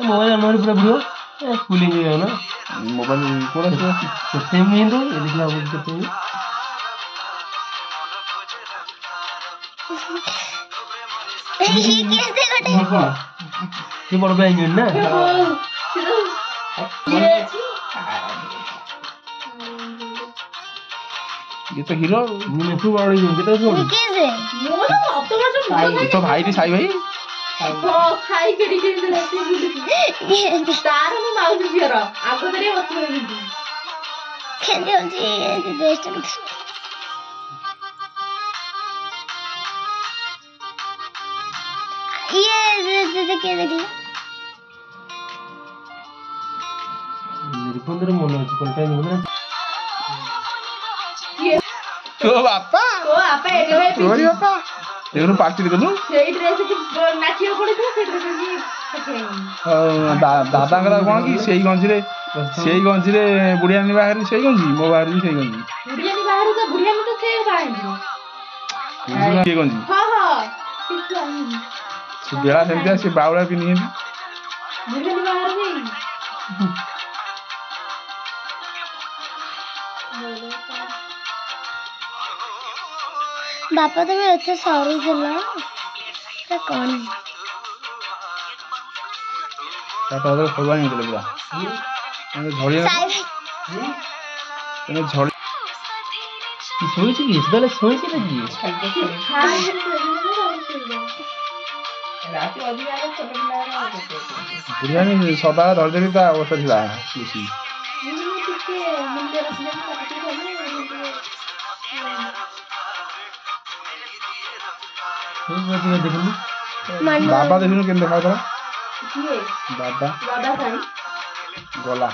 mobile हमारे पूरा video schooling है ना मोबाइल कोड़ा कितने में तो ये दिखला वो कितने में ये कैसे कटे ये बड़ा इंजन ना ये तो हीरो मैं तो बड़ा इंजन कितना छोड़ कैसे मोर अब तो बस ये तो भाई रे साई भाई खाई के डिजाइन देते तार में माउस झियर आगो तरे वस्तु बिंदी खेलते होती बेस्ट ये क्या देखिए मेरे पंद्रह मोनो है कल टाइम होना तो बापा तो आपे एडे तोरी बापा देखो पार्टी देखो सेई ड्रेस की नाचियो पड़े तो से ड्रेस की दादाଙ୍କର କଣ କି ସେଇ ଗଞ୍ଜିରେ ବୁଢିଆନି ବାହାରି ସେଇ ଗଞ୍ଜି ମୋ ବାହାରି ବି ସେଇ ଗଞ୍ଜି बुढ़ियानी बाहर तो बुढ़ियानी तो से बाहर କିଏ ଗଞ୍ଜି हां हां ସେ ବେଳା ସେମିତିଆ ସେ ବାଉଳା ବି ନିଏ बुढ़ियानी बाहर गई बापा तुम्हें अच्छे सॉरी दिला क्या कौन ତାପରେ ଖୋବା ହେଇଥିଲେ ପୁରା ଝଡିଆ ତମେ ଝଡି ଶୋଇଛି କି ସେତେବେଳେ ଶୋଇଛି ନା କି ବୁଢିଆନି ସଦା ଧରିଦେଲି ତା ଅବସ୍ଥା ଥିଲା ବେଶୀ ଦେଖନ୍ତୁ ବାବା ଦେଖିନୁ କେମିତି ଦେଖାଉଥିଲା ବାବା दादा साई ଗଲା